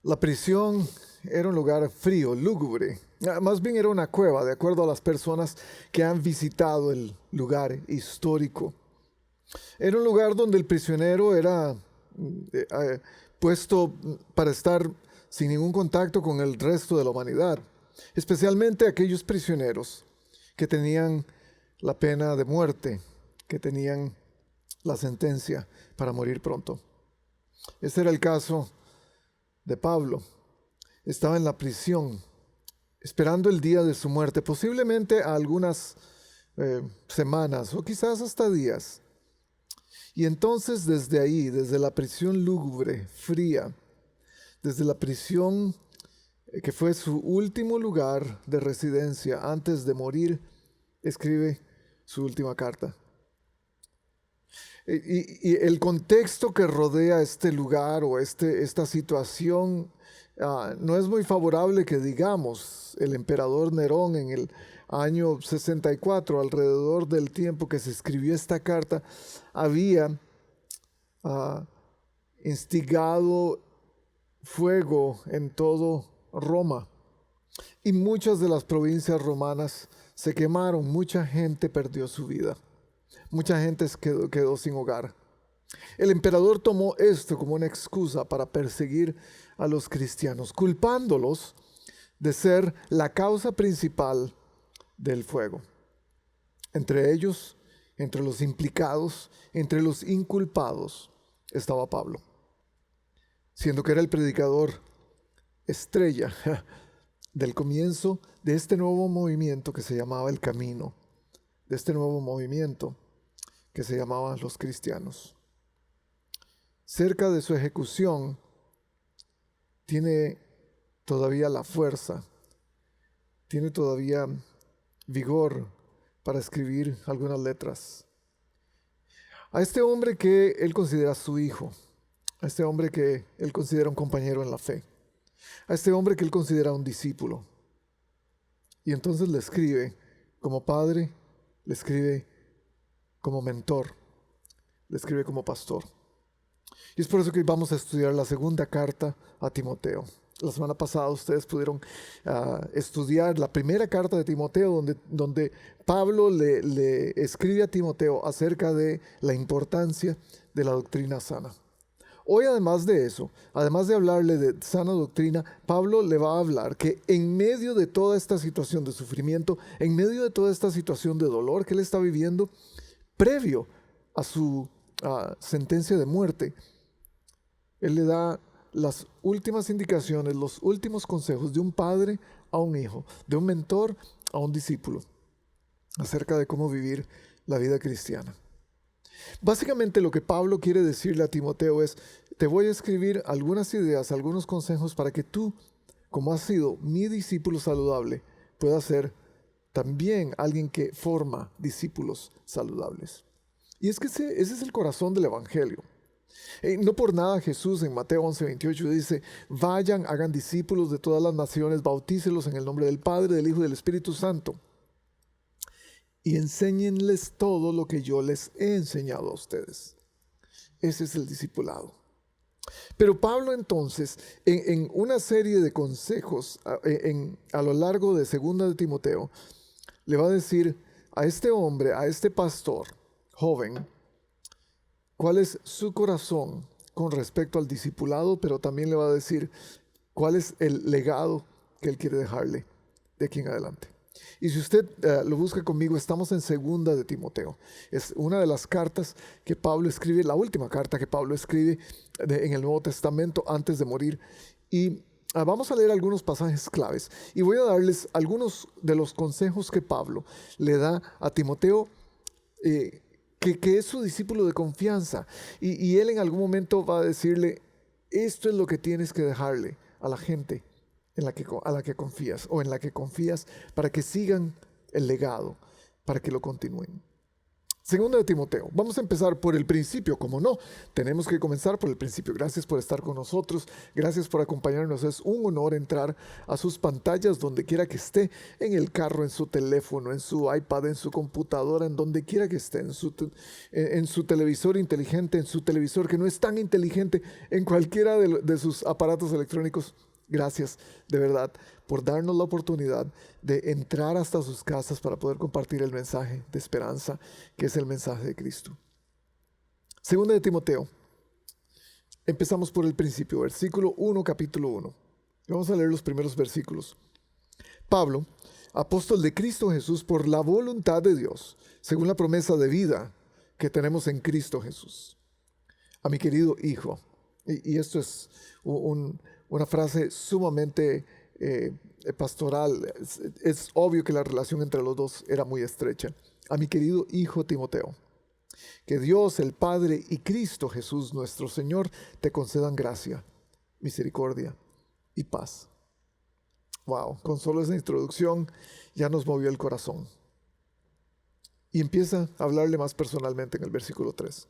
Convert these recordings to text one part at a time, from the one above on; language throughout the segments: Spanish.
La prisión era un lugar frío, lúgubre. Más bien era una cueva, de acuerdo a las personas que han visitado el lugar histórico. Era un lugar donde el prisionero era puesto para estar sin ningún contacto con el resto de la humanidad, especialmente aquellos prisioneros que tenían la pena de muerte, que tenían la sentencia para morir pronto. Este era el caso de Pablo. Estaba en la prisión, esperando el día de su muerte, posiblemente a algunas semanas o quizás hasta días. Y entonces desde ahí, desde la prisión lúgubre, fría, desde la prisión que fue su último lugar de residencia antes de morir, escribe su última carta. Y el contexto que rodea este lugar o esta situación no es muy favorable que digamos. El emperador Nerón en el año 64, alrededor del tiempo que se escribió esta carta, había instigado fuego en todo Roma. Y muchas de las provincias romanas se quemaron, mucha gente perdió su vida. Mucha gente quedó sin hogar. El emperador tomó esto como una excusa para perseguir a los cristianos, culpándolos de ser la causa principal del fuego. Entre ellos, entre los implicados, entre los inculpados, estaba Pablo, siendo que era el predicador estrella del comienzo de este nuevo movimiento que se llamaba el Camino, de este nuevo movimiento que se llamaban los cristianos. Cerca de su ejecución, tiene todavía la fuerza, tiene todavía vigor para escribir algunas letras. A este hombre que él considera su hijo, a este hombre que él considera un compañero en la fe, a este hombre que él considera un discípulo. Y entonces le escribe como padre, le escribe como mentor, le escribe como pastor. Y es por eso que vamos a estudiar la segunda carta a Timoteo. La semana pasada ustedes pudieron estudiar la primera carta de Timoteo, donde Pablo le escribe a Timoteo acerca de la importancia de la doctrina sana. Hoy, además de eso, además de hablarle de sana doctrina, Pablo le va a hablar que en medio de toda esta situación de sufrimiento, en medio de toda esta situación de dolor que él está viviendo, previo a su sentencia de muerte, él le da las últimas indicaciones, los últimos consejos de un padre a un hijo, de un mentor a un discípulo, acerca de cómo vivir la vida cristiana. Básicamente lo que Pablo quiere decirle a Timoteo es: te voy a escribir algunas ideas, algunos consejos para que tú, como has sido mi discípulo saludable, puedas ser también alguien que forma discípulos saludables. Y es que ese es el corazón del Evangelio. No por nada Jesús en Mateo 11:28 dice: vayan, hagan discípulos de todas las naciones, bautícelos en el nombre del Padre, del Hijo y del Espíritu Santo, y enséñenles todo lo que yo les he enseñado a ustedes. Ese es el discipulado. Pero Pablo entonces, en una serie de consejos a lo largo de segunda de Timoteo, le va a decir a este hombre, a este pastor joven, cuál es su corazón con respecto al discipulado, pero también le va a decir cuál es el legado que él quiere dejarle de aquí en adelante. Y si usted lo busca conmigo, estamos en segunda de Timoteo. Es una de las cartas que Pablo escribe, la última carta que Pablo escribe en el Nuevo Testamento antes de morir. Y vamos a leer algunos pasajes claves. Y voy a darles algunos de los consejos que Pablo le da a Timoteo, que es su discípulo de confianza. Y él en algún momento va a decirle: esto es lo que tienes que dejarle a la gente a la que confías, o en la que confías, para que sigan el legado, para que lo continúen. Segunda de Timoteo. Vamos a empezar por el principio, como no. Tenemos que comenzar por el principio. Gracias por estar con nosotros. Gracias por acompañarnos. Es un honor entrar a sus pantallas donde quiera que esté, en el carro, en su teléfono, en su iPad, en su computadora, en donde quiera que esté, en su televisor inteligente, en su televisor que no es tan inteligente, en cualquiera de sus aparatos electrónicos. Gracias, de verdad, por darnos la oportunidad de entrar hasta sus casas para poder compartir el mensaje de esperanza, que es el mensaje de Cristo. Segunda de Timoteo. Empezamos por el principio, versículo 1, capítulo 1. Vamos a leer los primeros versículos. Pablo, apóstol de Cristo Jesús por la voluntad de Dios, según la promesa de vida que tenemos en Cristo Jesús. A mi querido hijo, y esto es una frase sumamente pastoral. Es obvio que la relación entre los dos era muy estrecha. A mi querido hijo Timoteo, que Dios el Padre y Cristo Jesús nuestro Señor te concedan gracia, misericordia y paz. Wow, con solo esa introducción ya nos movió el corazón. Y empieza a hablarle más personalmente en el versículo 3.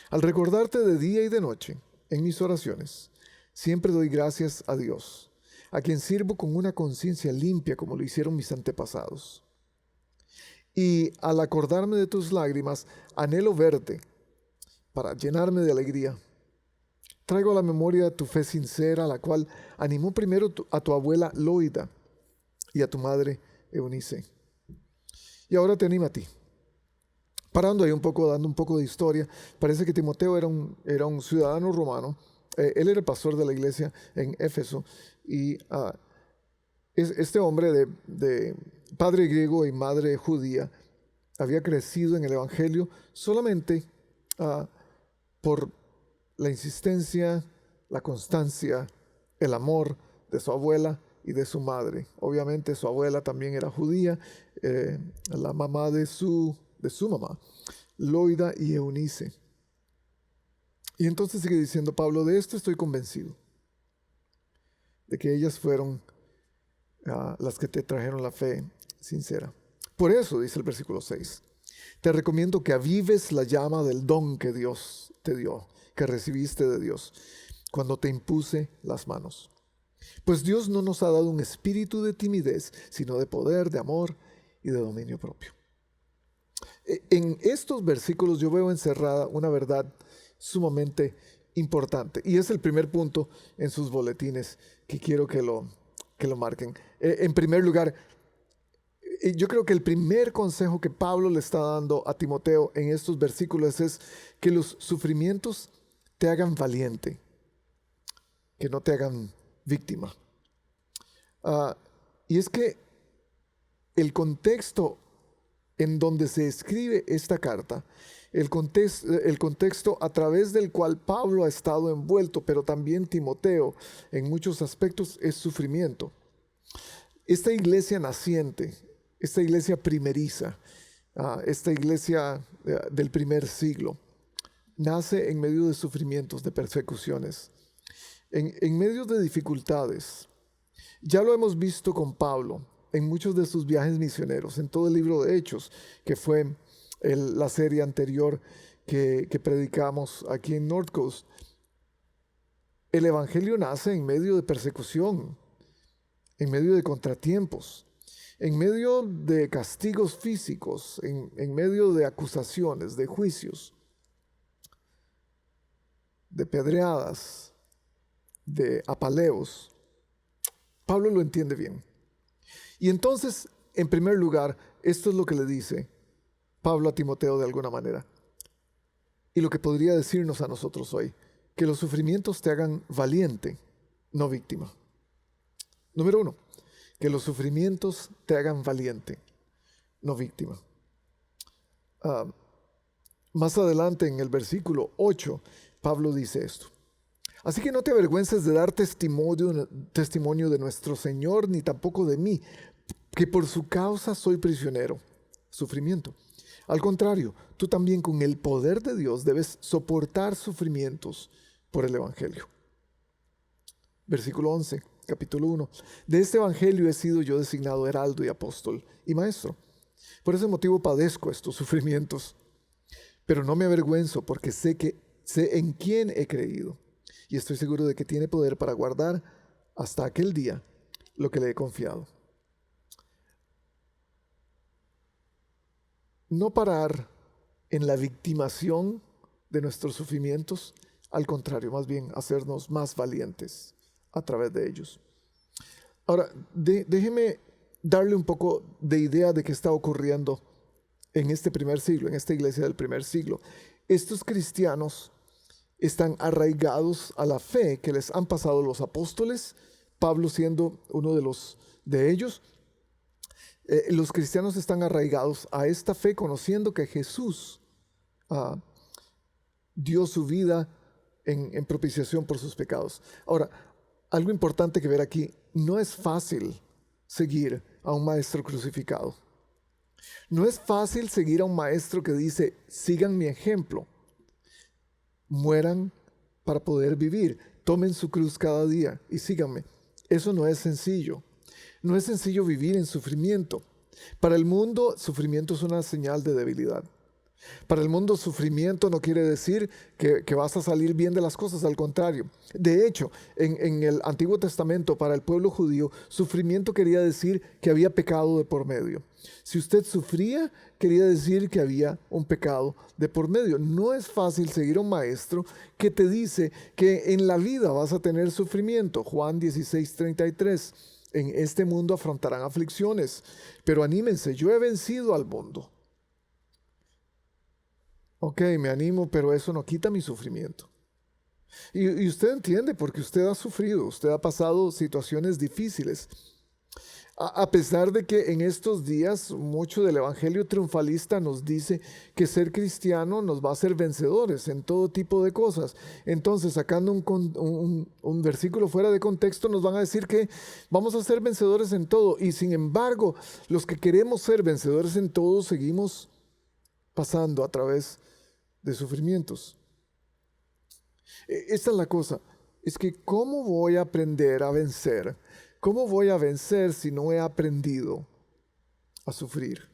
Al recordarte de día y de noche en mis oraciones, siempre doy gracias a Dios, a quien sirvo con una conciencia limpia como lo hicieron mis antepasados. Y al acordarme de tus lágrimas, anhelo verte para llenarme de alegría. Traigo a la memoria tu fe sincera, la cual animó primero a tu abuela Loida y a tu madre Eunice. Y ahora te anima a ti. Parando ahí un poco, dando un poco de historia, parece que Timoteo era un ciudadano romano. Él era el pastor de la iglesia en Éfeso y este hombre de padre griego y madre judía había crecido en el evangelio solamente por la insistencia, la constancia, el amor de su abuela y de su madre. Obviamente su abuela también era judía, la mamá de su mamá, Loida y Eunice. Y entonces sigue diciendo Pablo, de esto estoy convencido, de que ellas fueron las que te trajeron la fe sincera. Por eso, dice el versículo 6, te recomiendo que avives la llama del don que Dios te dio, que recibiste de Dios, cuando te impuse las manos. Pues Dios no nos ha dado un espíritu de timidez, sino de poder, de amor y de dominio propio. En estos versículos yo veo encerrada una verdad sumamente importante. Y es el primer punto en sus boletines que quiero que lo marquen. En primer lugar, yo creo que el primer consejo que Pablo le está dando a Timoteo en estos versículos es que los sufrimientos te hagan valiente, que no te hagan víctima. Y es que el contexto en donde se escribe esta carta, el contexto a través del cual Pablo ha estado envuelto, pero también Timoteo en muchos aspectos, es sufrimiento. Esta iglesia naciente, esta iglesia primeriza, esta iglesia del primer siglo, nace en medio de sufrimientos, de persecuciones, en medio de dificultades. Ya lo hemos visto con Pablo en muchos de sus viajes misioneros, en todo el libro de Hechos, que fue la serie anterior que predicamos aquí en North Coast. El evangelio nace en medio de persecución, en medio de contratiempos, en medio de castigos físicos, en medio de acusaciones, de juicios, de pedreadas, de apaleos. Pablo lo entiende bien. Y entonces, en primer lugar, esto es lo que le dice Pablo a Timoteo de alguna manera. Y lo que podría decirnos a nosotros hoy, que los sufrimientos te hagan valiente, no víctima. Número 1, que los sufrimientos te hagan valiente, no víctima. Más adelante en el versículo 8, Pablo dice esto. Así que no te avergüences de dar testimonio de nuestro Señor, ni tampoco de mí, que por su causa soy prisionero, sufrimiento. Al contrario, tú también con el poder de Dios debes soportar sufrimientos por el Evangelio. Versículo 11, capítulo 1. De este Evangelio he sido yo designado heraldo y apóstol y maestro. Por ese motivo padezco estos sufrimientos, pero no me avergüenzo porque sé en quién he creído y estoy seguro de que tiene poder para guardar hasta aquel día lo que le he confiado. No parar en la victimación de nuestros sufrimientos, al contrario, más bien hacernos más valientes a través de ellos. Ahora, déjeme darle un poco de idea de qué está ocurriendo en este primer siglo, en esta iglesia del primer siglo. Estos cristianos están arraigados a la fe que les han pasado los apóstoles, Pablo siendo uno de ellos. Los cristianos están arraigados a esta fe conociendo que Jesús dio su vida en propiciación por sus pecados. Ahora, algo importante que ver aquí, no es fácil seguir a un maestro crucificado. No es fácil seguir a un maestro que dice, sigan mi ejemplo, mueran para poder vivir, tomen su cruz cada día y síganme. Eso no es sencillo. No es sencillo vivir en sufrimiento. Para el mundo, sufrimiento es una señal de debilidad. Para el mundo, sufrimiento no quiere decir que vas a salir bien de las cosas, al contrario. De hecho, en el Antiguo Testamento, para el pueblo judío, sufrimiento quería decir que había pecado de por medio. Si usted sufría, quería decir que había un pecado de por medio. No es fácil seguir a un maestro que te dice que en la vida vas a tener sufrimiento. Juan 16:33. En este mundo afrontarán aflicciones, pero anímense, yo he vencido al mundo. Ok, me animo, pero eso no quita mi sufrimiento. Y usted entiende porque usted ha sufrido, usted ha pasado situaciones difíciles. A pesar de que en estos días mucho del evangelio triunfalista nos dice que ser cristiano nos va a hacer vencedores en todo tipo de cosas. Entonces, sacando un versículo fuera de contexto, nos van a decir que vamos a ser vencedores en todo. Y sin embargo, los que queremos ser vencedores en todo, seguimos pasando a través de sufrimientos. Esta es la cosa, es que ¿cómo voy a aprender a vencer? ¿Cómo voy a vencer si no he aprendido a sufrir?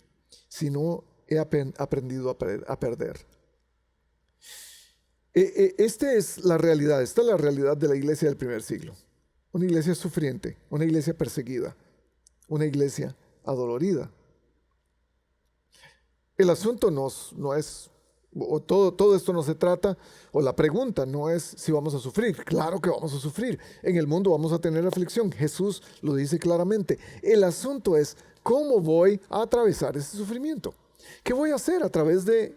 Si no he aprendido a perder. Esta es la realidad de la iglesia del primer siglo. Una iglesia sufriente, una iglesia perseguida, una iglesia adolorida. El asunto no es, o todo esto no se trata, o la pregunta no es si vamos a sufrir. Claro que vamos a sufrir. En el mundo vamos a tener aflicción. Jesús lo dice claramente. El asunto es cómo voy a atravesar ese sufrimiento. ¿Qué voy a hacer a través de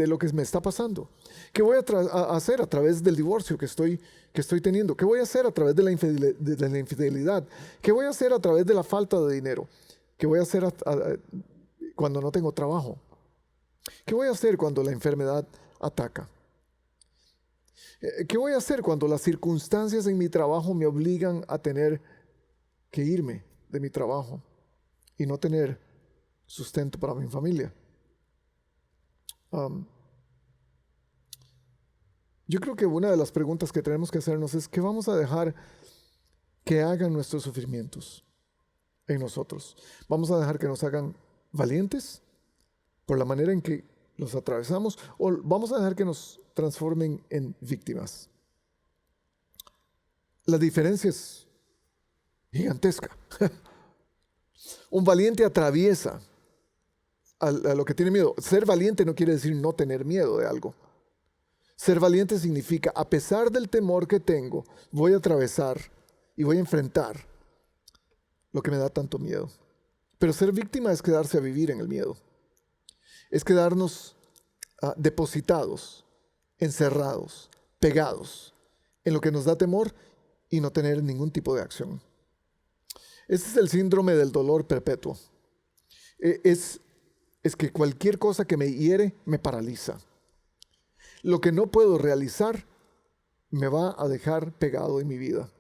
lo que me está pasando? ¿Qué voy a hacer a través del divorcio que estoy teniendo? ¿Qué voy a hacer a través de la infidelidad? ¿Qué voy a hacer a través de la falta de dinero? ¿Qué voy a hacer cuando no tengo trabajo? ¿Qué voy a hacer cuando la enfermedad ataca? ¿Qué voy a hacer cuando las circunstancias en mi trabajo me obligan a tener que irme de mi trabajo y no tener sustento para mi familia? Yo creo que una de las preguntas que tenemos que hacernos es ¿qué vamos a dejar que hagan nuestros sufrimientos en nosotros? ¿Vamos a dejar que nos hagan valientes por la manera en que los atravesamos, o vamos a dejar que nos transformen en víctimas? La diferencia es gigantesca. Un valiente atraviesa a lo que tiene miedo. Ser valiente no quiere decir no tener miedo de algo. Ser valiente significa, a pesar del temor que tengo, voy a atravesar y voy a enfrentar lo que me da tanto miedo. Pero ser víctima es quedarse a vivir en el miedo. Es quedarnos depositados, encerrados, pegados en lo que nos da temor y no tener ningún tipo de acción. Este es el síndrome del dolor perpetuo. Es que cualquier cosa que me hiere me paraliza. Lo que no puedo realizar me va a dejar pegado en mi vida.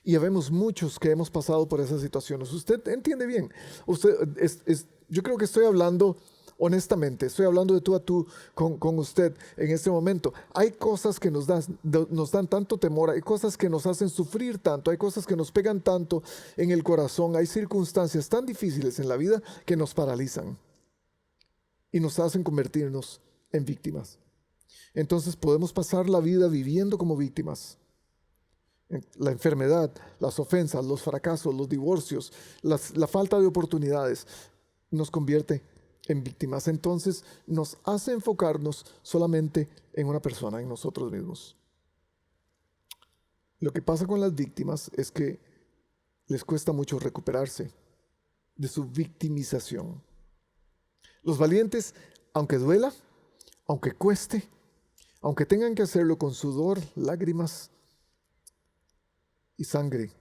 Y ya vemos muchos que hemos pasado por esas situaciones. Usted entiende bien. Yo creo que estoy hablando honestamente, estoy hablando de tú a tú con usted en este momento. Hay cosas que nos dan tanto temor, hay cosas que nos hacen sufrir tanto, hay cosas que nos pegan tanto en el corazón, hay circunstancias tan difíciles en la vida que nos paralizan. y nos hacen convertirnos en víctimas. Entonces podemos pasar la vida viviendo como víctimas. La enfermedad, las ofensas, los fracasos, los divorcios, la falta de oportunidades nos convierte en víctimas. Entonces nos hace enfocarnos solamente en una persona, en nosotros mismos. Lo que pasa con las víctimas es que les cuesta mucho recuperarse de su victimización. Los valientes, aunque duela, aunque cueste, aunque tengan que hacerlo con sudor, lágrimas y sangre,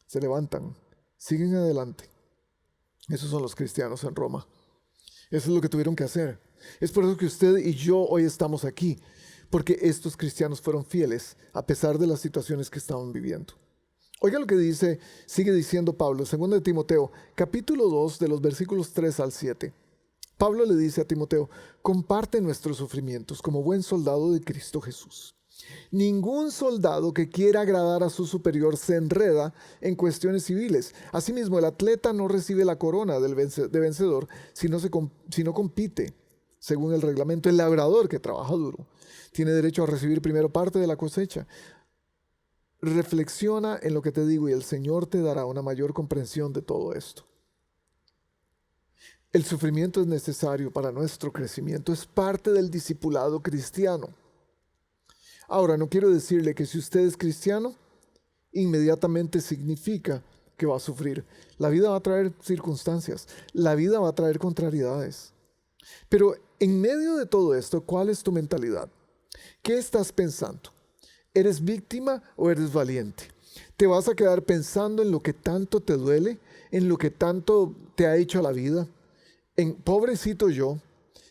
se levantan, siguen adelante. Esos son los cristianos en Roma. Eso es lo que tuvieron que hacer. Es por eso que usted y yo hoy estamos aquí, porque estos cristianos fueron fieles a pesar de las situaciones que estaban viviendo. Oiga lo que sigue diciendo Pablo, 2 de Timoteo, capítulo 2, de los versículos 3 al 7. Pablo le dice a Timoteo: comparte nuestros sufrimientos como buen soldado de Cristo Jesús. Ningún soldado que quiera agradar a su superior se enreda en cuestiones civiles. Asimismo, el atleta no recibe la corona de vencedor si no compite según el reglamento. El labrador que trabaja duro tiene derecho a recibir primero parte de la cosecha. Reflexiona en lo que te digo y el Señor te dará una mayor comprensión de todo esto. El sufrimiento es necesario para nuestro crecimiento, es parte del discipulado cristiano. Ahora, no quiero decirle que si usted es cristiano, inmediatamente significa que va a sufrir. La vida va a traer circunstancias, la vida va a traer contrariedades. Pero en medio de todo esto, ¿cuál es tu mentalidad? ¿Qué estás pensando? ¿Eres víctima o eres valiente? ¿Te vas a quedar pensando en lo que tanto te duele? ¿En lo que tanto te ha hecho la vida? En pobrecito yo,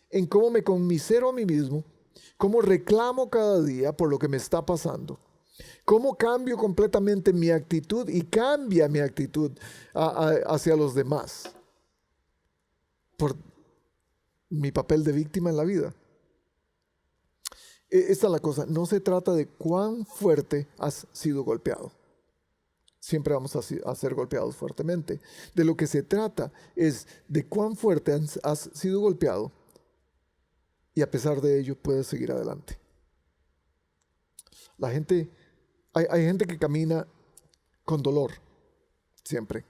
en cómo me conmisero a mí mismo, cómo reclamo cada día por lo que me está pasando, cómo cambio completamente mi actitud y cambia mi actitud hacia los demás por mi papel de víctima en la vida. Esta es la cosa, no se trata de cuán fuerte has sido golpeado. Siempre vamos a ser golpeados fuertemente. De lo que se trata es de cuán fuerte has sido golpeado y a pesar de ello puedes seguir adelante. Hay gente que camina con dolor, siempre.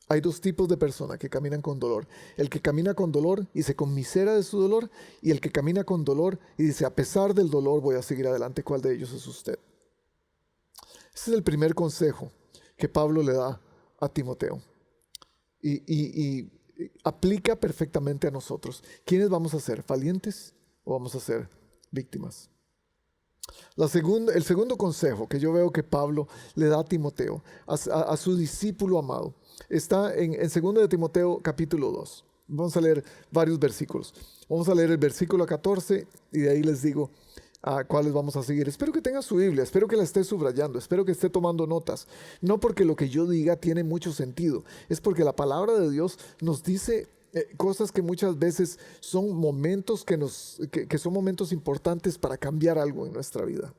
Hay dos tipos de personas que caminan con dolor. El que camina con dolor y se conmisera de su dolor, y el que camina con dolor y dice, a pesar del dolor voy a seguir adelante. ¿Cuál de ellos es usted? Ese es el primer consejo que Pablo le da a Timoteo. Y aplica perfectamente a nosotros. ¿Quiénes vamos a ser? ¿Valientes o vamos a ser víctimas? El segundo consejo que yo veo que Pablo le da a Timoteo, a su discípulo amado, está en 2 de Timoteo capítulo 2. Vamos a leer varios versículos. Vamos a leer el versículo 14 y de ahí les digo a cuáles vamos a seguir. Espero que tenga su Biblia, espero que la esté subrayando, espero que esté tomando notas. No porque lo que yo diga tiene mucho sentido, es porque la palabra de Dios nos dice cosas que muchas veces son momentos que son momentos importantes para cambiar algo en nuestra vida.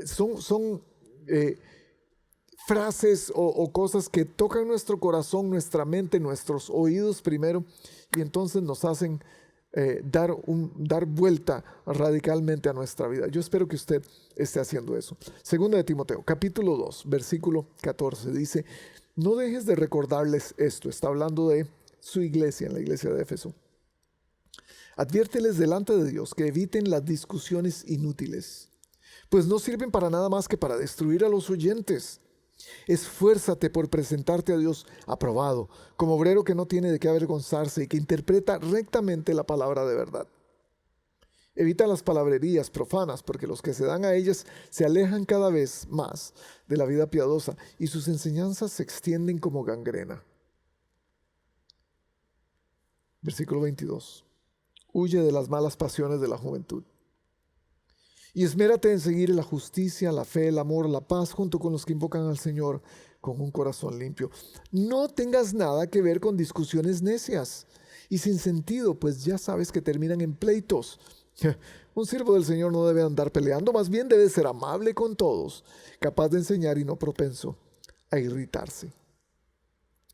Son frases o cosas que tocan nuestro corazón, nuestra mente, nuestros oídos primero, y entonces nos hacen dar vuelta radicalmente a nuestra vida. Yo espero que usted esté haciendo eso. Segunda de Timoteo, capítulo 2, versículo 14, dice: no dejes de recordarles esto. Está hablando de su iglesia, en la iglesia de Éfeso. Adviérteles delante de Dios que eviten las discusiones inútiles, pues no sirven para nada más que para destruir a los oyentes. Esfuérzate por presentarte a Dios aprobado, como obrero que no tiene de qué avergonzarse y que interpreta rectamente la palabra de verdad. Evita las palabrerías profanas, porque los que se dan a ellas se alejan cada vez más de la vida piadosa y sus enseñanzas se extienden como gangrena. Versículo 22. Huye de las malas pasiones de la juventud y esmérate en seguir la justicia, la fe, el amor, la paz, junto con los que invocan al Señor con un corazón limpio. No tengas nada que ver con discusiones necias y sin sentido, pues ya sabes que terminan en pleitos. Un siervo del Señor no debe andar peleando, más bien debe ser amable con todos, capaz de enseñar y no propenso a irritarse.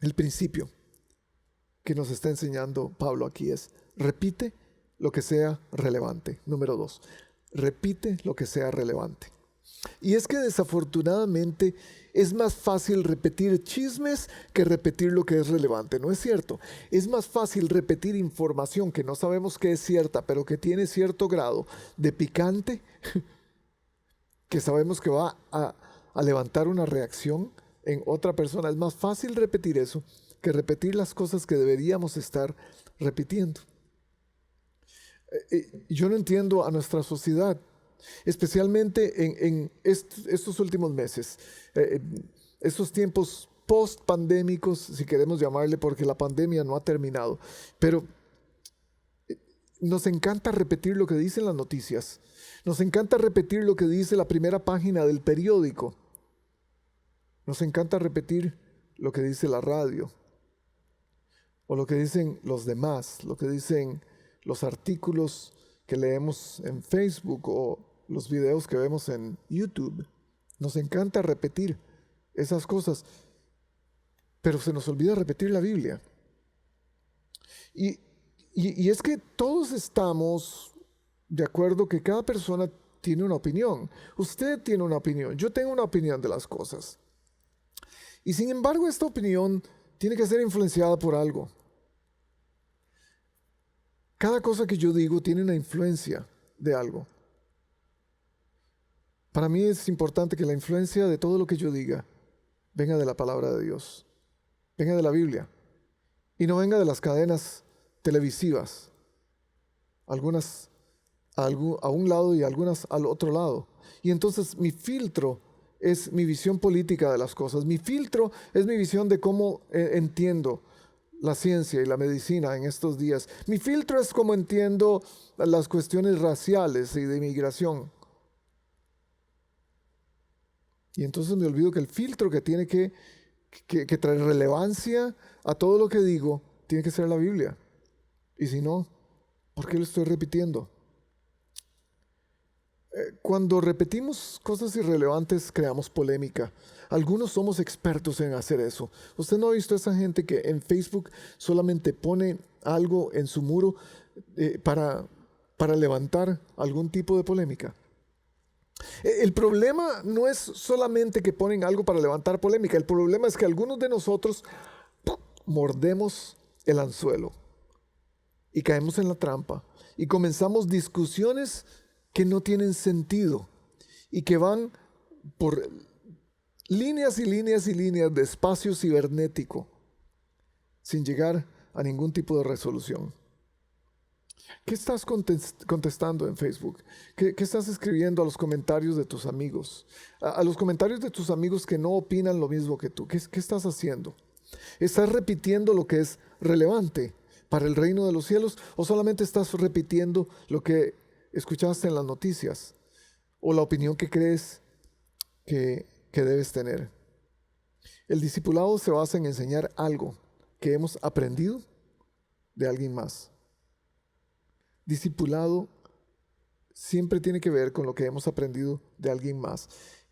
El principio que nos está enseñando Pablo aquí es: repite lo que sea relevante. Número 2, repite lo que sea relevante. Y es que desafortunadamente es más fácil repetir chismes que repetir lo que es relevante, ¿no es cierto? Es más fácil repetir información que no sabemos que es cierta, pero que tiene cierto grado de picante, que sabemos que va a levantar una reacción en otra persona. Es más fácil repetir eso que repetir las cosas que deberíamos estar repitiendo. Yo no entiendo a nuestra sociedad, especialmente en estos últimos meses, estos tiempos post-pandémicos, si queremos llamarle, porque la pandemia no ha terminado, pero nos encanta repetir lo que dicen las noticias, nos encanta repetir lo que dice la primera página del periódico, nos encanta repetir lo que dice la radio, o lo que dicen los demás, lo que dicen los artículos que leemos en Facebook o los videos que vemos en YouTube. Nos encanta repetir esas cosas, pero se nos olvida repetir la Biblia. Y es que todos estamos de acuerdo que cada persona tiene una opinión. Usted tiene una opinión, yo tengo una opinión de las cosas. Y sin embargo, esta opinión tiene que ser influenciada por algo. Cada cosa que yo digo tiene una influencia de algo. Para mí es importante que la influencia de todo lo que yo diga venga de la palabra de Dios, venga de la Biblia, y no venga de las cadenas televisivas, algunas a un lado y algunas al otro lado. Y entonces mi filtro es mi visión política de las cosas, mi filtro es mi visión de cómo entiendo la ciencia y la medicina en estos días. Mi filtro es cómo entiendo las cuestiones raciales y de inmigración. Y entonces me olvido que el filtro que tiene que traer relevancia a todo lo que digo tiene que ser la Biblia. Y si no, ¿por qué lo estoy repitiendo? Cuando repetimos cosas irrelevantes, creamos polémica. Algunos somos expertos en hacer eso. ¿Usted no ha visto a esa gente que en Facebook solamente pone algo en su muro para levantar algún tipo de polémica? El problema no es solamente que ponen algo para levantar polémica. El problema es que algunos de nosotros mordemos el anzuelo y caemos en la trampa y comenzamos discusiones que no tienen sentido y que van por líneas y líneas y líneas de espacio cibernético sin llegar a ningún tipo de resolución. ¿Qué estás contestando en Facebook? ¿Qué estás escribiendo a los comentarios de tus amigos? A los comentarios de tus amigos que no opinan lo mismo que tú. ¿Qué estás haciendo? ¿Estás repitiendo lo que es relevante para el reino de los cielos o solamente estás repitiendo lo que escuchaste en las noticias o la opinión que crees que debes tener? El discipulado se basa en enseñar algo que hemos aprendido de alguien más. Discipulado siempre tiene que ver con lo que hemos aprendido de alguien más.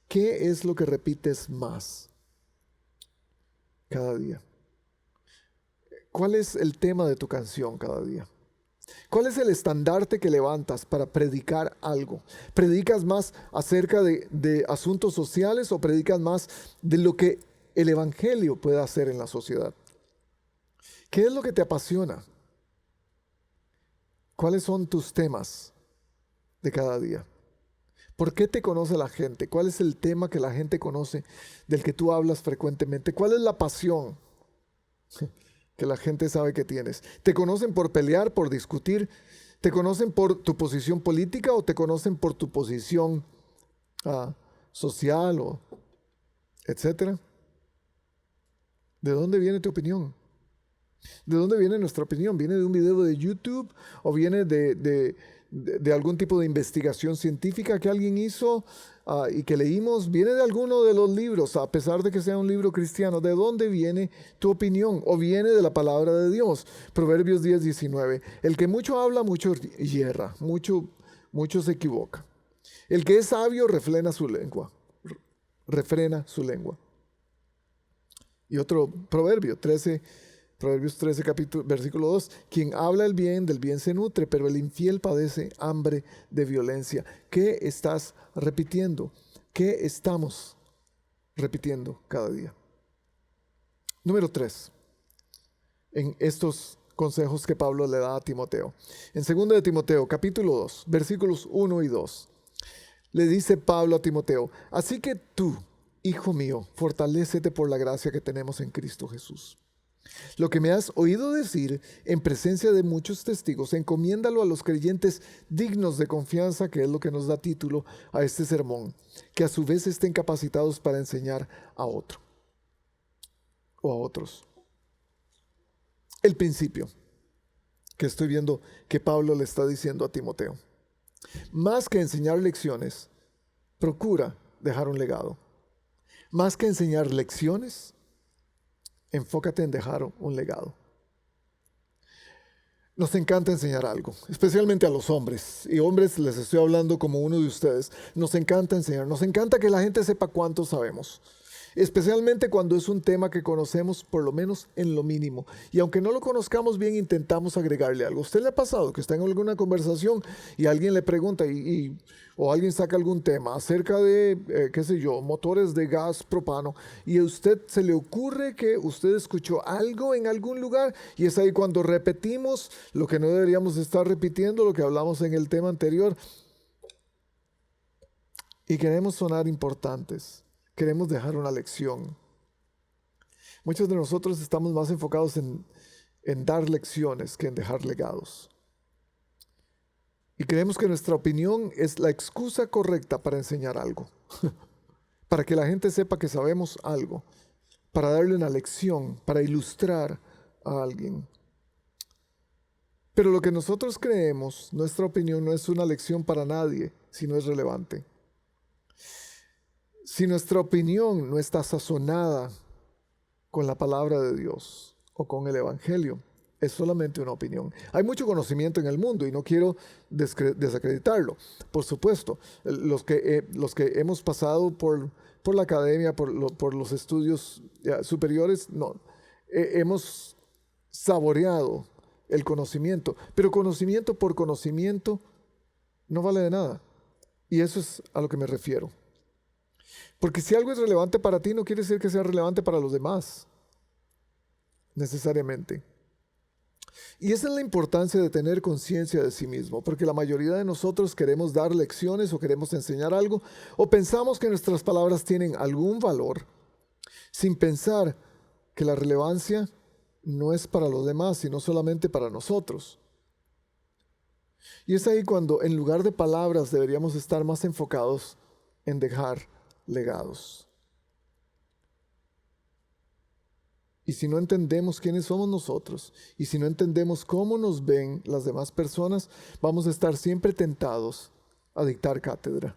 ¿Qué es lo que repites más cada día? ¿Cuál es el tema de tu canción cada día? ¿Cuál es el estandarte que levantas para predicar algo? ¿Predicas más acerca de asuntos sociales o predicas más de lo que el evangelio puede hacer en la sociedad? ¿Qué es lo que te apasiona? ¿Cuáles son tus temas de cada día? ¿Por qué te conoce la gente? ¿Cuál es el tema que la gente conoce, del que tú hablas frecuentemente? ¿Cuál es la pasión que la gente sabe que tienes? ¿Te conocen por pelear, por discutir? ¿Te conocen por tu posición política o te conocen por tu posición social o etcétera? ¿De dónde viene tu opinión? ¿De dónde viene nuestra opinión? ¿Viene de un video de YouTube o viene de algún tipo de investigación científica que alguien hizo y que leímos? ¿Viene de alguno de los libros, a pesar de que sea un libro cristiano? ¿De dónde viene tu opinión? ¿O viene de la palabra de Dios? Proverbios 10:19. El que mucho habla, mucho yerra, mucho se equivoca. El que es sabio refrena su lengua. Y otro proverbio, Proverbios 13, versículo 2. Quien habla el bien, del bien se nutre, pero el infiel padece hambre de violencia. ¿Qué estás repitiendo? ¿Qué estamos repitiendo cada día? Número 3. En estos consejos que Pablo le da a Timoteo. En 2 de Timoteo, capítulo 2, versículos 1 y 2. Le dice Pablo a Timoteo: así que tú, hijo mío, fortalécete por la gracia que tenemos en Cristo Jesús. Lo que me has oído decir en presencia de muchos testigos, encomiéndalo a los creyentes dignos de confianza, que es lo que nos da título a este sermón, que a su vez estén capacitados para enseñar a otro o a otros. El principio que estoy viendo que Pablo le está diciendo a Timoteo: más que enseñar lecciones, procura dejar un legado. Más que enseñar lecciones, enfócate en dejar un legado. Nos encanta enseñar algo, especialmente a los hombres. Y hombres, les estoy hablando como uno de ustedes. Nos encanta enseñar, nos encanta que la gente sepa cuánto sabemos. Especialmente cuando es un tema que conocemos por lo menos en lo mínimo. Y aunque no lo conozcamos bien, intentamos agregarle algo. ¿A usted le ha pasado que está en alguna conversación y alguien le pregunta o alguien saca algún tema acerca de, qué sé yo, motores de gas propano, y a usted se le ocurre que usted escuchó algo en algún lugar, y es ahí cuando repetimos lo que no deberíamos estar repitiendo, lo que hablamos en el tema anterior, y queremos sonar importantes? Queremos dejar una lección. Muchos de nosotros estamos más enfocados en dar lecciones que en dejar legados. Y creemos que nuestra opinión es la excusa correcta para enseñar algo. Para que la gente sepa que sabemos algo. Para darle una lección, para ilustrar a alguien. Pero lo que nosotros creemos, nuestra opinión no es una lección para nadie, si no es relevante. Si nuestra opinión no está sazonada con la palabra de Dios o con el Evangelio, es solamente una opinión. Hay mucho conocimiento en el mundo y no quiero desacreditarlo. Por supuesto, los que hemos pasado por la academia, por los estudios superiores, no, hemos saboreado el conocimiento, pero conocimiento por conocimiento no vale de nada. Y eso es a lo que me refiero. Porque si algo es relevante para ti, no quiere decir que sea relevante para los demás, necesariamente. Y esa es la importancia de tener conciencia de sí mismo, porque la mayoría de nosotros queremos dar lecciones o queremos enseñar algo, o pensamos que nuestras palabras tienen algún valor, sin pensar que la relevancia no es para los demás, sino solamente para nosotros. Y es ahí cuando, en lugar de palabras, deberíamos estar más enfocados en dejar legados. Y si no entendemos quiénes somos nosotros, y si no entendemos cómo nos ven las demás personas, vamos a estar siempre tentados a dictar cátedra,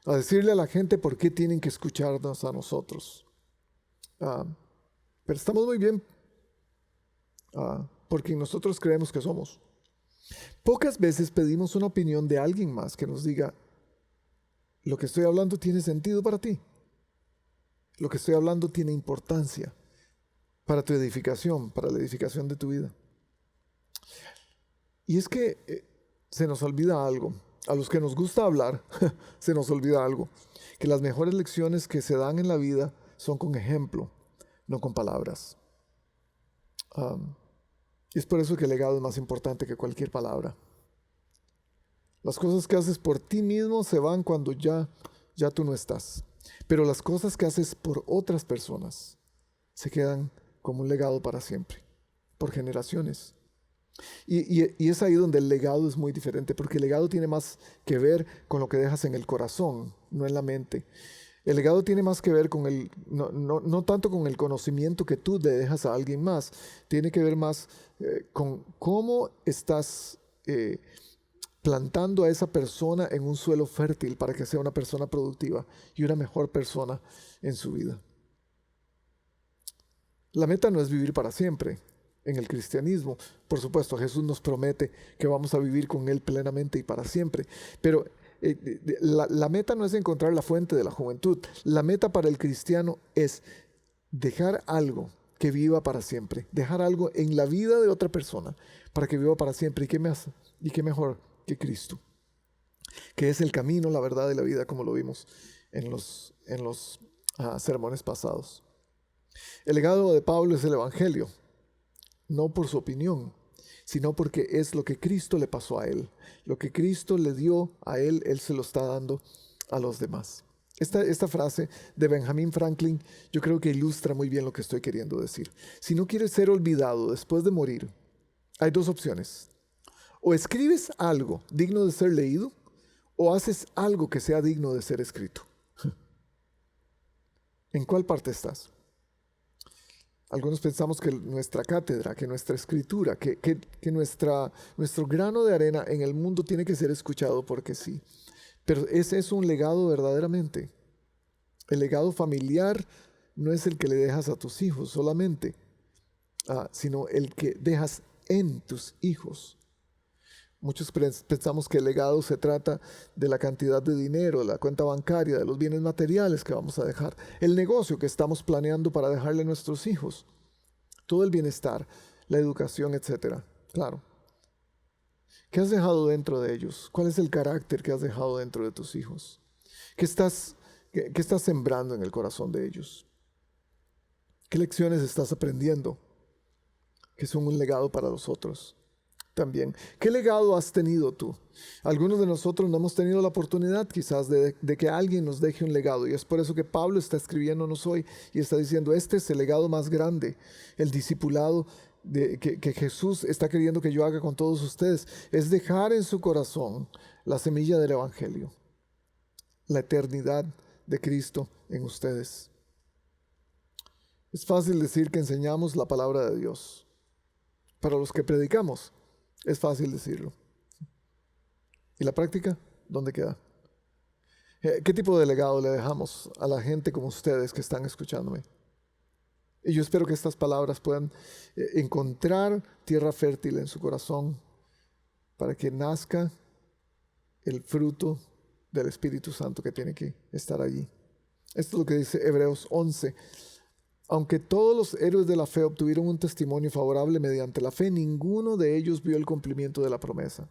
a decirle a la gente por qué tienen que escucharnos a nosotros. Pero estamos muy bien porque nosotros creemos que somos. Pocas veces pedimos una opinión de alguien más que nos diga: lo que estoy hablando tiene sentido para ti. Lo que estoy hablando tiene importancia para tu edificación, para la edificación de tu vida. Y es que se nos olvida algo. A los que nos gusta hablar, se nos olvida algo. Que las mejores lecciones que se dan en la vida son con ejemplo, no con palabras. Y es por eso que el legado es más importante que cualquier palabra. Las cosas que haces por ti mismo se van cuando ya tú no estás. Pero las cosas que haces por otras personas se quedan como un legado para siempre, por generaciones. Y es ahí donde el legado es muy diferente, porque el legado tiene más que ver con lo que dejas en el corazón, no en la mente. El legado tiene más que ver con no tanto con el conocimiento que tú le dejas a alguien más, tiene que ver más con cómo estás plantando a esa persona en un suelo fértil para que sea una persona productiva y una mejor persona en su vida. La meta no es vivir para siempre en el cristianismo. Por supuesto, Jesús nos promete que vamos a vivir con Él plenamente y para siempre. Pero la meta no es encontrar la fuente de la juventud. La meta para el cristiano es dejar algo que viva para siempre. Dejar algo en la vida de otra persona para que viva para siempre. ¿Y qué mejor que Cristo? Que es el camino, la verdad y la vida, como lo vimos en los sermones pasados. El legado de Pablo es el Evangelio, no por su opinión, sino porque es lo que Cristo le pasó a él. Lo que Cristo le dio a él, él se lo está dando a los demás. Esta frase de Benjamin Franklin yo creo que ilustra muy bien lo que estoy queriendo decir. Si no quieres ser olvidado después de morir, hay dos opciones. O escribes algo digno de ser leído, o haces algo que sea digno de ser escrito. ¿En cuál parte estás? Algunos pensamos que nuestra cátedra, que nuestra escritura, que nuestro grano de arena en el mundo tiene que ser escuchado porque sí. Pero ese es un legado verdaderamente. El legado familiar no es el que le dejas a tus hijos solamente, sino el que dejas en tus hijos. Muchos pensamos que el legado se trata de la cantidad de dinero, de la cuenta bancaria, de los bienes materiales que vamos a dejar, el negocio que estamos planeando para dejarle a nuestros hijos, todo el bienestar, la educación, etc. Claro. ¿Qué has dejado dentro de ellos? ¿Cuál es el carácter que has dejado dentro de tus hijos? ¿Qué estás sembrando en el corazón de ellos? ¿Qué lecciones estás aprendiendo que son un legado para los otros? También, ¿qué legado has tenido tú? Algunos de nosotros no hemos tenido la oportunidad quizás de que alguien nos deje un legado, y es por eso que Pablo está escribiéndonos hoy y está diciendo, este es el legado más grande, el discipulado que Jesús está queriendo que yo haga con todos ustedes, es dejar en su corazón la semilla del Evangelio, la eternidad de Cristo en ustedes. Es fácil decir que enseñamos la palabra de Dios. Para los que predicamos, es fácil decirlo. ¿Y la práctica? ¿Dónde queda? ¿Qué tipo de legado le dejamos a la gente como ustedes que están escuchándome? Y yo espero que estas palabras puedan encontrar tierra fértil en su corazón para que nazca el fruto del Espíritu Santo que tiene que estar allí. Esto es lo que dice Hebreos 11. Aunque todos los héroes de la fe obtuvieron un testimonio favorable mediante la fe, ninguno de ellos vio el cumplimiento de la promesa.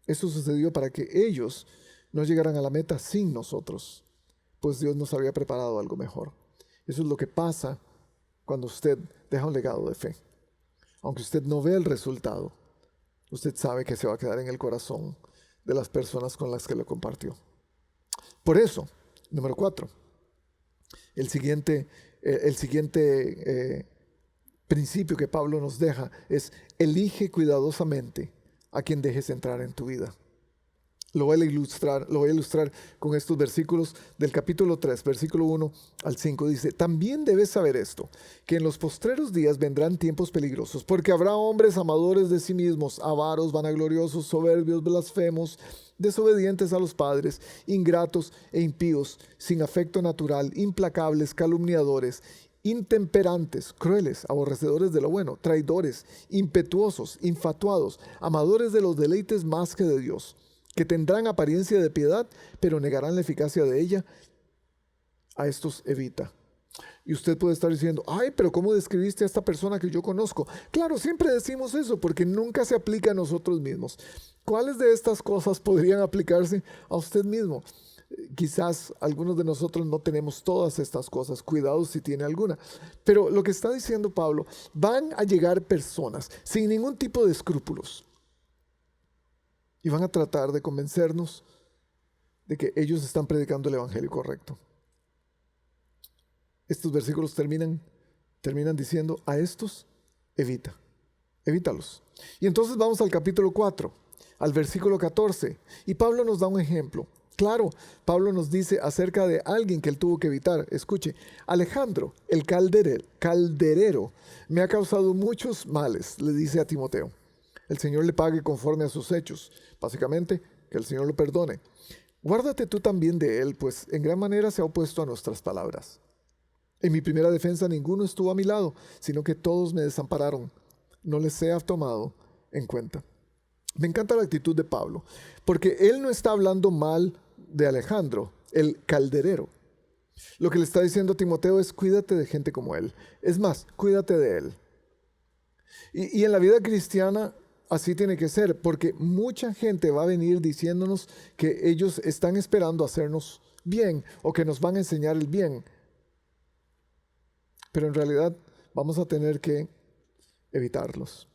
Eso sucedió para que ellos no llegaran a la meta sin nosotros, pues Dios nos había preparado algo mejor. Eso es lo que pasa cuando usted deja un legado de fe. Aunque usted no ve el resultado, usted sabe que se va a quedar en el corazón de las personas con las que lo compartió. Por eso, número 4, el siguiente principio que Pablo nos deja es: elige cuidadosamente a quien dejes entrar en tu vida. Lo voy a ilustrar con estos versículos del capítulo 3, versículo 1 al 5. Dice: también debes saber esto, que en los postreros días vendrán tiempos peligrosos, porque habrá hombres amadores de sí mismos, avaros, vanagloriosos, soberbios, blasfemos, desobedientes a los padres, ingratos e impíos, sin afecto natural, implacables, calumniadores, intemperantes, crueles, aborrecedores de lo bueno, traidores, impetuosos, infatuados, amadores de los deleites más que de Dios, que tendrán apariencia de piedad, pero negarán la eficacia de ella. A estos evita. Y usted puede estar diciendo: ay, pero ¿cómo describiste a esta persona que yo conozco? Claro, siempre decimos eso porque nunca se aplica a nosotros mismos. ¿Cuáles de estas cosas podrían aplicarse a usted mismo? Quizás algunos de nosotros no tenemos todas estas cosas. Cuidado si tiene alguna. Pero lo que está diciendo Pablo: van a llegar personas sin ningún tipo de escrúpulos y van a tratar de convencernos de que ellos están predicando el evangelio correcto. Estos versículos terminan diciendo: a estos evítalos. Y entonces vamos al capítulo 4, al versículo 14, y Pablo nos da un ejemplo. Claro, Pablo nos dice acerca de alguien que él tuvo que evitar. Escuche: Alejandro, el calderero, me ha causado muchos males, le dice a Timoteo. El Señor le pague conforme a sus hechos. Básicamente, que el Señor lo perdone. Guárdate tú también de él, pues en gran manera se ha opuesto a nuestras palabras. En mi primera defensa ninguno estuvo a mi lado, sino que todos me desampararon. No les he tomado en cuenta. Me encanta la actitud de Pablo, porque él no está hablando mal de Alejandro, el calderero. Lo que le está diciendo a Timoteo es cuídate de gente como él. Es más, cuídate de él. Y en la vida cristiana así tiene que ser, porque mucha gente va a venir diciéndonos que ellos están esperando hacernos bien o que nos van a enseñar el bien. Pero en realidad vamos a tener que evitarlos.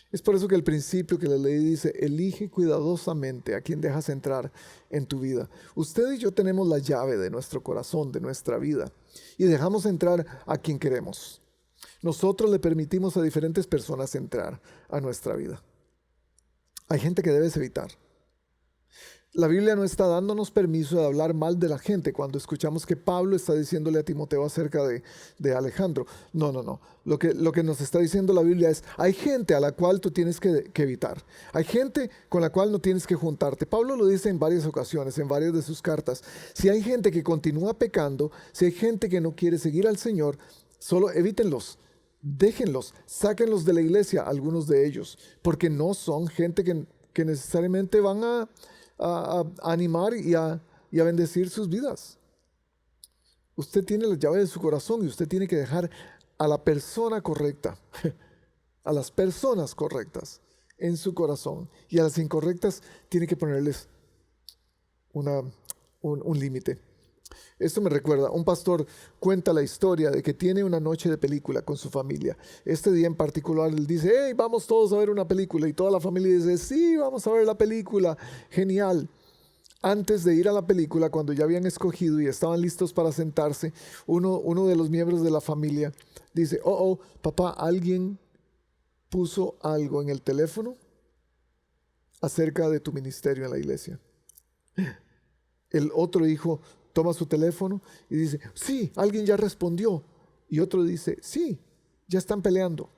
Es por eso que el principio que la ley dice, elige cuidadosamente a quien dejas entrar en tu vida. Usted y yo tenemos la llave de nuestro corazón, de nuestra vida, y dejamos entrar a quien queremos. Nosotros le permitimos a diferentes personas entrar a nuestra vida. Hay gente que debes evitar. La Biblia no está dándonos permiso de hablar mal de la gente cuando escuchamos que Pablo está diciéndole a Timoteo acerca de Alejandro. No. Lo que nos está diciendo la Biblia es, hay gente a la cual tú tienes que evitar. Hay gente con la cual no tienes que juntarte. Pablo lo dice en varias ocasiones, en varias de sus cartas. Si hay gente que continúa pecando, si hay gente que no quiere seguir al Señor, solo evítenlos. Déjenlos, sáquenlos de la iglesia, algunos de ellos, porque no son gente que necesariamente van a animar y a bendecir sus vidas. Usted tiene la llave de su corazón y usted tiene que dejar a la persona correcta, a las personas correctas en su corazón, y a las incorrectas tiene que ponerles un límite. Esto me recuerda, un pastor cuenta la historia de que tiene una noche de película con su familia. Este día en particular él dice, hey, vamos todos a ver una película. Y toda la familia dice, sí, vamos a ver la película, genial. Antes de ir a la película, cuando ya habían escogido y estaban listos para sentarse, uno de los miembros de la familia dice, papá, alguien puso algo en el teléfono acerca de tu ministerio en la iglesia. El otro hijo toma su teléfono y dice, sí, alguien ya respondió. Y otro dice, sí, ya están peleando.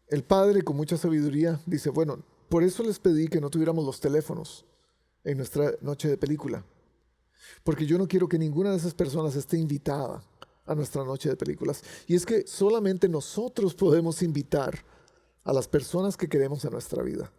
El padre, con mucha sabiduría, dice, bueno, por eso les pedí que no tuviéramos los teléfonos en nuestra noche de película. Porque yo no quiero que ninguna de esas personas esté invitada a nuestra noche de películas. Y es que solamente nosotros podemos invitar a las personas que queremos en nuestra vida.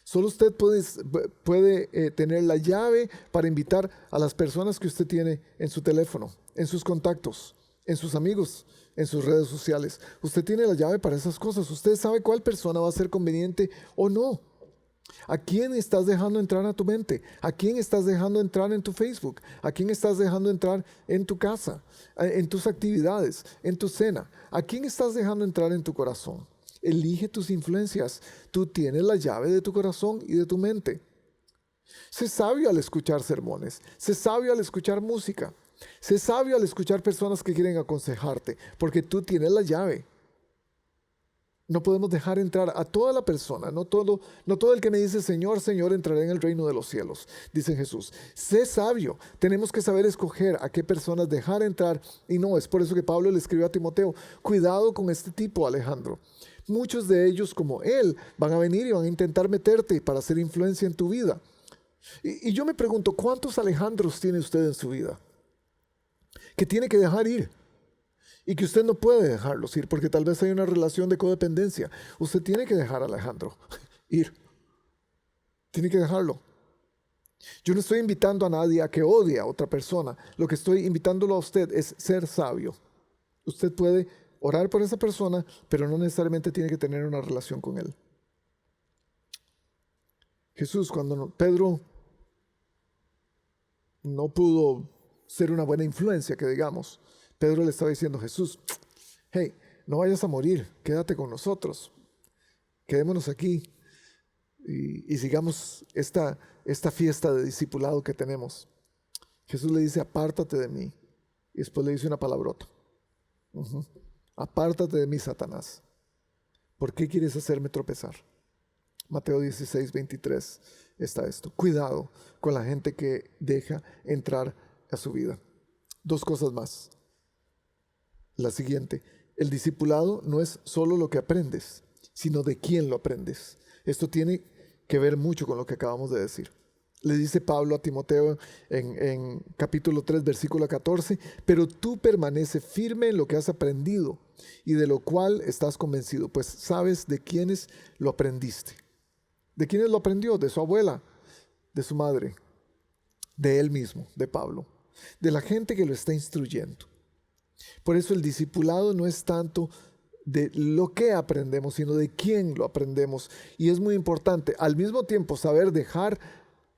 Solo usted puede tener la llave para invitar a las personas que usted tiene en su teléfono, en sus contactos, en sus amigos, en sus redes sociales. Usted tiene la llave para esas cosas. Usted sabe cuál persona va a ser conveniente o no. ¿A quién estás dejando entrar a tu mente? ¿A quién estás dejando entrar en tu Facebook? ¿A quién estás dejando entrar en tu casa? ¿En tus actividades? ¿En tu cena? ¿A quién estás dejando entrar en tu corazón? Elige tus influencias. Tú tienes la llave de tu corazón y de tu mente. Sé sabio al escuchar sermones. Sé sabio al escuchar música. Sé sabio al escuchar personas que quieren aconsejarte, porque tú tienes la llave. No podemos dejar entrar a toda la persona, no todo el que me dice Señor, Señor, entrará en el reino de los cielos, dice Jesús. Sé sabio, tenemos que saber escoger a qué personas dejar entrar, y no, es por eso que Pablo le escribió a Timoteo, cuidado con este tipo, Alejandro. Muchos de ellos, como él, van a venir y van a intentar meterte para hacer influencia en tu vida. Y yo me pregunto, ¿cuántos Alejandros tiene usted en su vida? Que tiene que dejar ir. Y que usted no puede dejarlos ir porque tal vez hay una relación de codependencia. Usted tiene que dejar a Alejandro ir. Tiene que dejarlo. Yo no estoy invitando a nadie a que odie a otra persona. Lo que estoy invitándolo a usted es ser sabio. Usted puede orar por esa persona, pero no necesariamente tiene que tener una relación con él. Jesús, cuando Pedro no pudo ser una buena influencia, que digamos, Pedro le estaba diciendo, Jesús, hey, no vayas a morir, quédate con nosotros, quedémonos aquí y sigamos esta fiesta de discipulado que tenemos. Jesús le dice, apártate de mí, y después le dice una palabrota. Apártate de mí, Satanás. ¿Por qué quieres hacerme tropezar? Mateo 16, 23 está esto. Cuidado con la gente que deja entrar a su vida. Dos cosas más. La siguiente, el discipulado no es solo lo que aprendes, sino de quién lo aprendes. Esto tiene que ver mucho con lo que acabamos de decir. Le dice Pablo a Timoteo en capítulo 3, versículo 14, pero tú permanece firme en lo que has aprendido y de lo cual estás convencido, pues sabes de quiénes lo aprendiste. ¿De quiénes lo aprendió? De su abuela, de su madre, de él mismo, de Pablo. de la gente que lo está instruyendo. Por eso el discipulado no es tanto de lo que aprendemos, sino de quién lo aprendemos. Y es muy importante, al mismo tiempo, saber dejar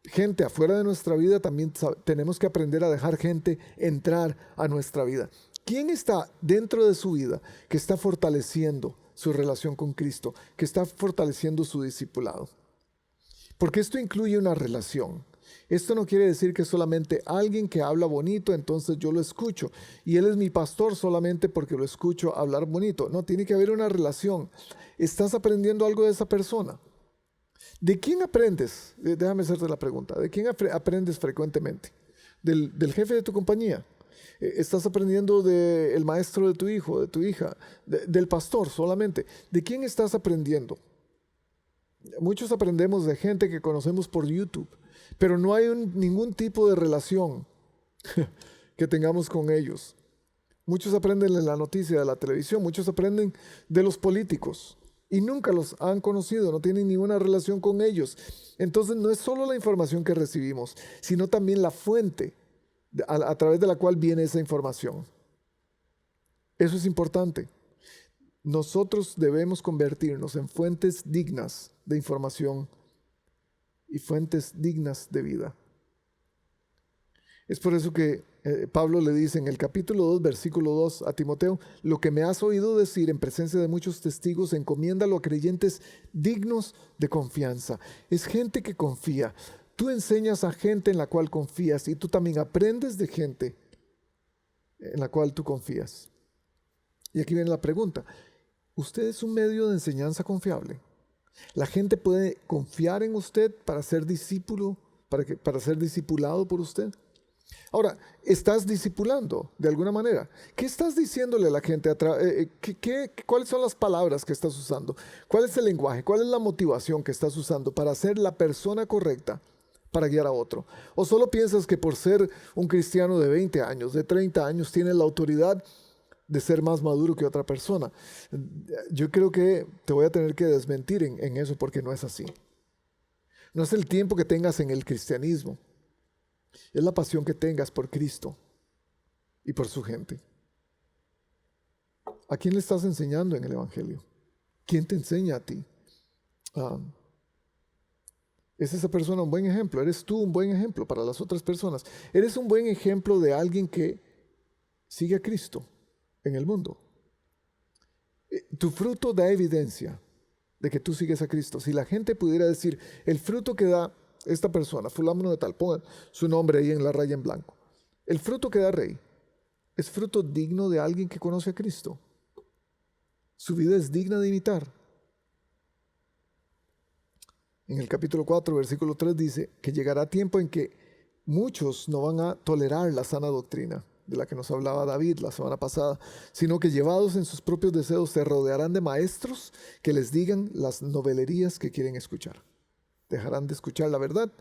gente afuera de nuestra vida, también tenemos que aprender a dejar gente entrar a nuestra vida. ¿Quién está dentro de su vida que está fortaleciendo su relación con Cristo, que está fortaleciendo su discipulado? Porque esto incluye una relación. Esto no quiere decir que solamente alguien que habla bonito, entonces yo lo escucho. Y él es mi pastor solamente porque lo escucho hablar bonito. No, tiene que haber una relación. ¿Estás aprendiendo algo de esa persona? ¿De quién aprendes? Déjame hacerte la pregunta. ¿De quién aprendes frecuentemente? ¿Del jefe de tu compañía? ¿Estás aprendiendo del maestro de tu hijo, de tu hija? ¿Del pastor solamente? ¿De quién estás aprendiendo? Muchos aprendemos de gente que conocemos por YouTube, pero no hay ningún tipo de relación que tengamos con ellos. Muchos aprenden de la noticia de la televisión, muchos aprenden de los políticos y nunca los han conocido, no tienen ninguna relación con ellos. Entonces no es solo la información que recibimos, sino también la fuente a través de la cual viene esa información. Eso es importante. Nosotros debemos convertirnos en fuentes dignas de información y fuentes dignas de vida. Es por eso que Pablo le dice en el capítulo 2, versículo 2 a Timoteo: lo que me has oído decir en presencia de muchos testigos, encomiéndalo a creyentes dignos de confianza. Es gente que confía. Tú enseñas a gente en la cual confías y tú también aprendes de gente en la cual tú confías. Y aquí viene la pregunta: ¿usted es un medio de enseñanza confiable? ¿La gente puede confiar en usted para ser discípulo, para ser discipulado por usted? Ahora, ¿estás discipulando de alguna manera? ¿Qué estás diciéndole a la gente? ¿Cuáles son las palabras que estás usando? ¿Cuál es el lenguaje? ¿Cuál es la motivación que estás usando para ser la persona correcta para guiar a otro? ¿O solo piensas que por ser un cristiano de 20 años, de 30 años, tienes la autoridad de ser más maduro que otra persona? Yo creo que te voy a tener que desmentir en eso, porque no es así. No es el tiempo que tengas en el cristianismo, es la pasión que tengas por Cristo y por su gente. ¿A quién le estás enseñando en el Evangelio? ¿Quién te enseña a ti? ¿Es esa persona un buen ejemplo? ¿Eres tú un buen ejemplo para las otras personas? ¿Eres un buen ejemplo de alguien que sigue a Cristo en el mundo? Tu fruto da evidencia de que tú sigues a Cristo. Si la gente pudiera decir, el fruto que da esta persona, fulano de tal, pongan su nombre ahí en la raya en blanco, el fruto que da Rey es fruto digno de alguien que conoce a Cristo. Su vida es digna de imitar. En el capítulo 4, versículo 3 dice que llegará tiempo en que muchos no van a tolerar la sana doctrina de la que nos hablaba David la semana pasada, sino que llevados en sus propios deseos se rodearán de maestros que les digan las novelerías que quieren escuchar. Dejarán de escuchar la verdad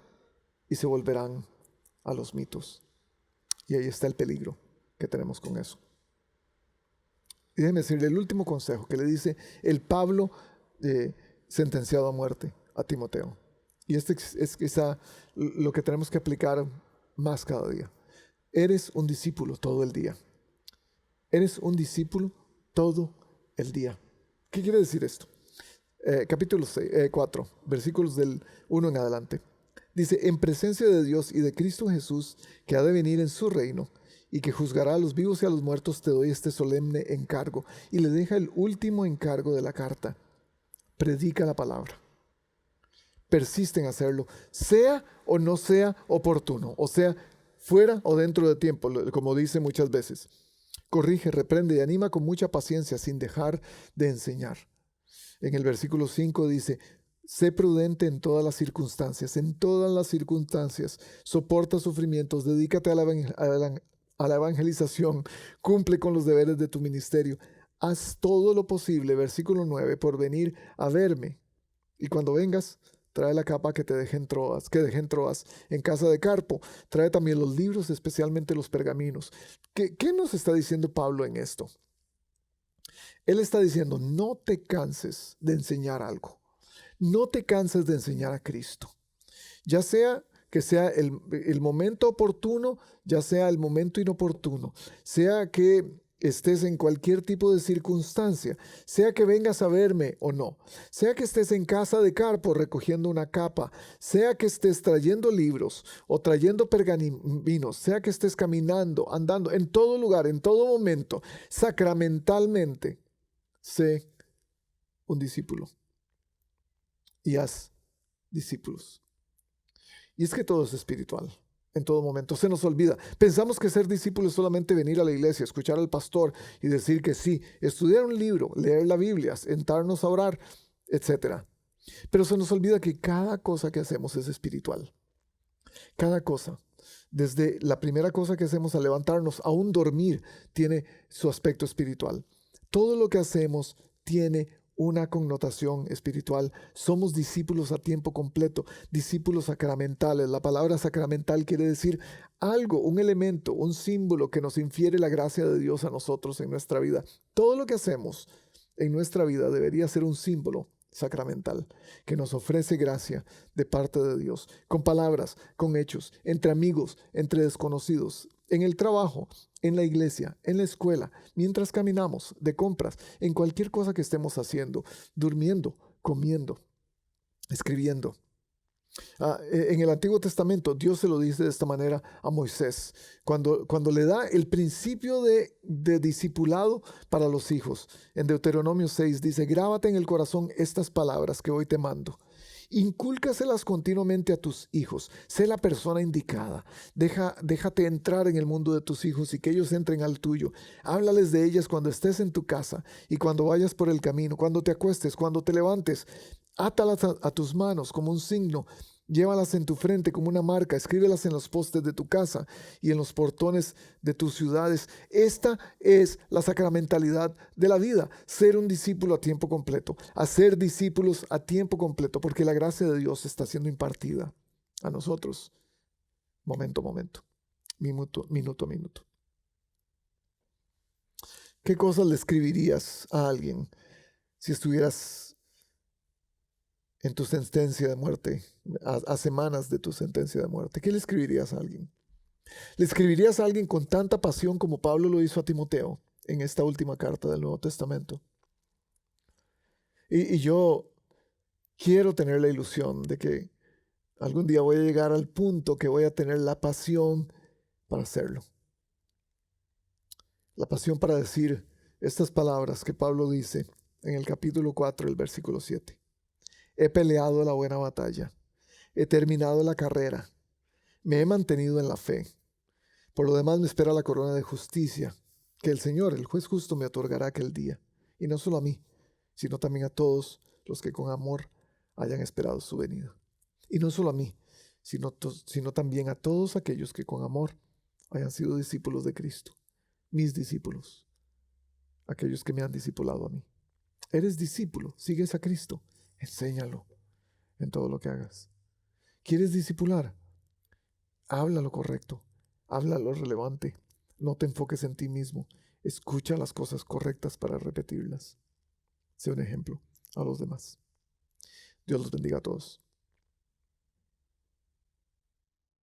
y se volverán a los mitos. Y ahí está el peligro que tenemos con eso. Y déjeme decirle el último consejo que le dice el Pablo sentenciado a muerte a Timoteo. Y este es quizá lo que tenemos que aplicar más cada día. Eres un discípulo todo el día. Eres un discípulo todo el día. ¿Qué quiere decir esto? Capítulo 4, versículos del 1 en adelante. Dice: en presencia de Dios y de Cristo Jesús, que ha de venir en su reino y que juzgará a los vivos y a los muertos, te doy este solemne encargo. Y le deja el último encargo de la carta: predica la palabra. Persiste en hacerlo, sea o no sea oportuno, o sea, fuera o dentro de tiempo, como dice muchas veces. Corrige, reprende y anima con mucha paciencia, sin dejar de enseñar. En el versículo 5 dice: sé prudente en todas las circunstancias, soporta sufrimientos, dedícate a la evangelización, cumple con los deberes de tu ministerio, haz todo lo posible, versículo 9, por venir a verme. Y cuando vengas, trae la capa que dejé en Troas, en casa de Carpo. Trae también los libros, especialmente los pergaminos. ¿Qué nos está diciendo Pablo en esto? Él está diciendo: no te canses de enseñar algo. No te canses de enseñar a Cristo. Ya sea que sea el momento oportuno, ya sea el momento inoportuno, sea que estés en cualquier tipo de circunstancia, sea que vengas a verme o no, sea que estés en casa de Carpo recogiendo una capa, sea que estés trayendo libros o trayendo pergaminos, sea que estés caminando, andando, en todo lugar, en todo momento, sacramentalmente, sé un discípulo y haz discípulos. Y es que todo es espiritual. En todo momento se nos olvida. Pensamos que ser discípulo es solamente venir a la iglesia, escuchar al pastor y decir que sí, estudiar un libro, leer la Biblia, sentarnos a orar, etc. Pero se nos olvida que cada cosa que hacemos es espiritual. Cada cosa. Desde la primera cosa que hacemos al levantarnos, aún dormir, tiene su aspecto espiritual. Todo lo que hacemos tiene una connotación espiritual. Somos discípulos a tiempo completo, discípulos sacramentales. La palabra sacramental quiere decir algo, un elemento, un símbolo que nos infiere la gracia de Dios a nosotros en nuestra vida. Todo lo que hacemos en nuestra vida debería ser un símbolo sacramental, que nos ofrece gracia de parte de Dios, con palabras, con hechos, entre amigos, entre desconocidos, en el trabajo, en la iglesia, en la escuela, mientras caminamos, de compras, en cualquier cosa que estemos haciendo, durmiendo, comiendo, escribiendo. En el Antiguo Testamento, Dios se lo dice de esta manera a Moisés, cuando le da el principio de discipulado para los hijos. En Deuteronomio 6 dice, grábate en el corazón estas palabras que hoy te mando. Incúlcaselas continuamente a tus hijos. Sé la persona indicada. Déjate entrar en el mundo de tus hijos y que ellos entren al tuyo. Háblales de ellas cuando estés en tu casa y cuando vayas por el camino, cuando te acuestes, cuando te levantes. Átalas a tus manos como un signo. Llévalas en tu frente como una marca. Escríbelas en los postes de tu casa y en los portones de tus ciudades. Esta es la sacramentalidad de la vida. Ser un discípulo a tiempo completo. Hacer discípulos a tiempo completo. Porque la gracia de Dios está siendo impartida a nosotros. Momento a momento. Minuto a minuto. ¿Qué cosas le escribirías a alguien si estuvieras en tu sentencia de muerte, a semanas de tu sentencia de muerte? ¿Qué le escribirías a alguien? ¿Le escribirías a alguien con tanta pasión como Pablo lo hizo a Timoteo en esta última carta del Nuevo Testamento? Y yo quiero tener la ilusión de que algún día voy a llegar al punto que voy a tener la pasión para hacerlo. La pasión para decir estas palabras que Pablo dice en el capítulo 4, el versículo 7. He peleado la buena batalla, he terminado la carrera, me he mantenido en la fe. Por lo demás me espera la corona de justicia, que el Señor, el juez justo, me otorgará aquel día. Y no solo a mí, sino también a todos los que con amor hayan esperado su venida. Y no solo a mí, sino también a todos aquellos que con amor hayan sido discípulos de Cristo, mis discípulos, aquellos que me han discipulado a mí. Eres discípulo, sigues a Cristo, enséñalo en todo lo que hagas. ¿Quieres discipular? Habla lo correcto, habla lo relevante. No te enfoques en ti mismo. Escucha las cosas correctas para repetirlas. Sé un ejemplo a los demás. Dios los bendiga a todos.